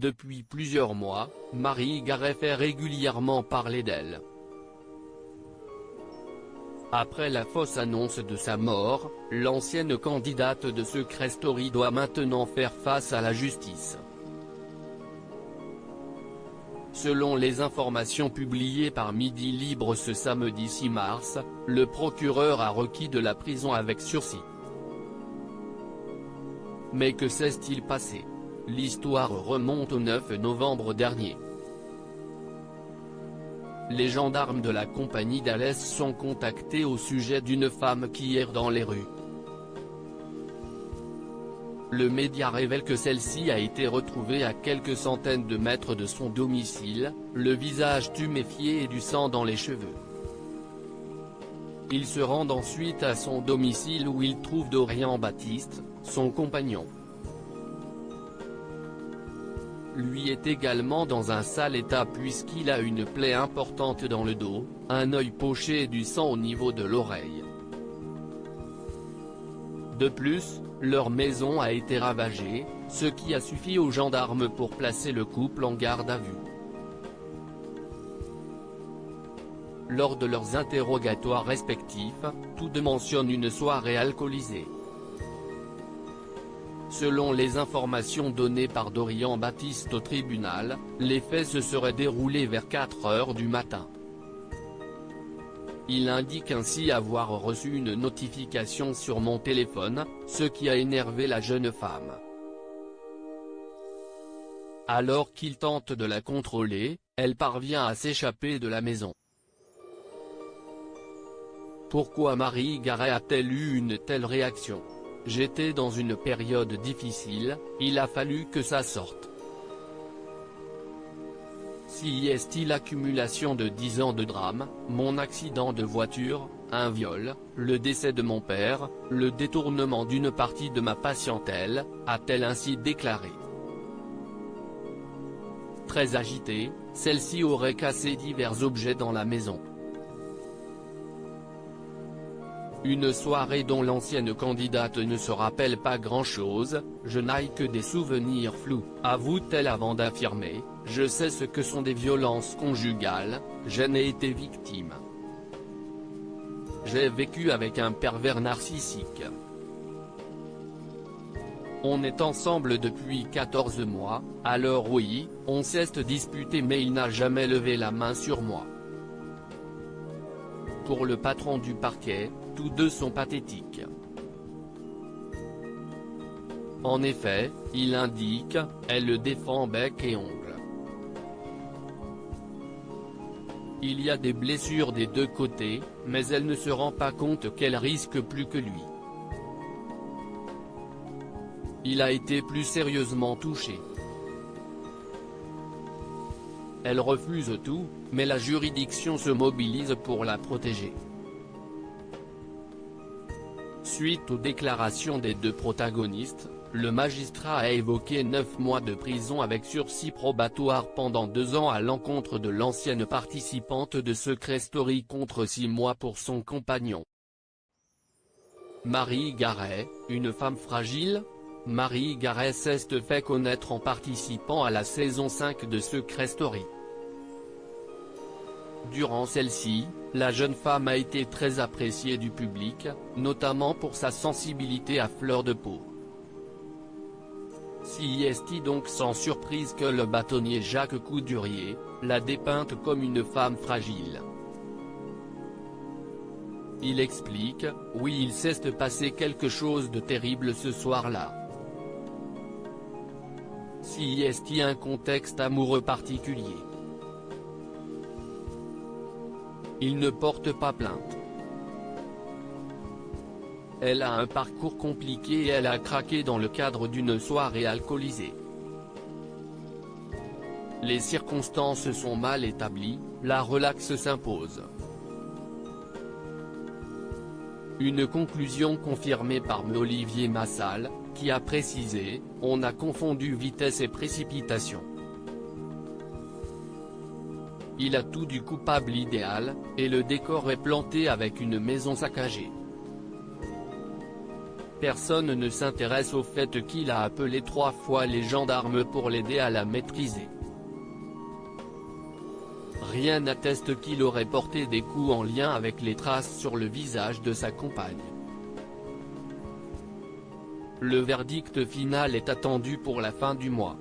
Depuis plusieurs mois, Marie Garet fait régulièrement parler d'elle. Après la fausse annonce de sa mort, l'ancienne candidate de Secret Story doit maintenant faire face à la justice. Selon les informations publiées par Midi Libre ce samedi 6 mars, le procureur a requis de la prison avec sursis. Mais que s'est-il passé? L'histoire remonte au 9 novembre dernier. Les gendarmes de la compagnie d'Alès sont contactés au sujet d'une femme qui erre dans les rues. Le média révèle que celle-ci a été retrouvée à quelques centaines de mètres de son domicile, le visage tuméfié et du sang dans les cheveux. Ils se rendent ensuite à son domicile où ils trouvent Dorian Baptiste, son compagnon. Lui est également dans un sale état puisqu'il a une plaie importante dans le dos, un œil poché et du sang au niveau de l'oreille. De plus, leur maison a été ravagée, ce qui a suffi aux gendarmes pour placer le couple en garde à vue. Lors de leurs interrogatoires respectifs, tous deux mentionnent une soirée alcoolisée. Selon les informations données par Dorian Baptiste au tribunal, les faits se seraient déroulés vers 4 heures du matin. Il indique ainsi avoir reçu une notification sur mon téléphone, ce qui a énervé la jeune femme. Alors qu'il tente de la contrôler, elle parvient à s'échapper de la maison. Pourquoi Marie Garet a-t-elle eu une telle réaction? J'étais dans une période difficile, il a fallu que ça sorte. Si est-il l'accumulation de 10 ans de drame, mon accident de voiture, un viol, le décès de mon père, le détournement d'une partie de ma patientèle, a-t-elle ainsi déclaré. Très agitée, celle-ci aurait cassé divers objets dans la maison. Une soirée dont l'ancienne candidate ne se rappelle pas grand-chose, je n'ai que des souvenirs flous, avoue-t-elle avant d'affirmer, je sais ce que sont des violences conjugales, j'en ai été victime. J'ai vécu avec un pervers narcissique. On est ensemble depuis 14 mois, alors oui, on s'est disputé mais il n'a jamais levé la main sur moi. Pour le patron du parquet, tous deux sont pathétiques. En effet, il indique, elle le défend bec et ongle. Il y a des blessures des deux côtés, mais elle ne se rend pas compte qu'elle risque plus que lui. Il a été plus sérieusement touché. Elle refuse tout, mais la juridiction se mobilise pour la protéger. Suite aux déclarations des deux protagonistes, le magistrat a évoqué 9 mois de prison avec sursis probatoire pendant 2 ans à l'encontre de l'ancienne participante de Secret Story contre 6 mois pour son compagnon. Marie Garet, une femme fragile? Marie Garet s'est fait connaître en participant à la saison 5 de Secret Story. Durant celle-ci, la jeune femme a été très appréciée du public, notamment pour sa sensibilité à fleur de peau. Si est donc sans surprise que le bâtonnier Jacques Coudurier l'a dépeinte comme une femme fragile. Il explique, oui il s'est passé quelque chose de terrible ce soir-là. Si est un contexte amoureux particulier. Il ne porte pas plainte. Elle a un parcours compliqué et elle a craqué dans le cadre d'une soirée alcoolisée. Les circonstances sont mal établies, la relaxe s'impose. Une conclusion confirmée par Olivier Massal, qui a précisé, on a confondu vitesse et précipitation. Il a tout du coupable idéal, et le décor est planté avec une maison saccagée. Personne ne s'intéresse au fait qu'il a appelé 3 fois les gendarmes pour l'aider à la maîtriser. Rien n'atteste qu'il aurait porté des coups en lien avec les traces sur le visage de sa compagne. Le verdict final est attendu pour la fin du mois.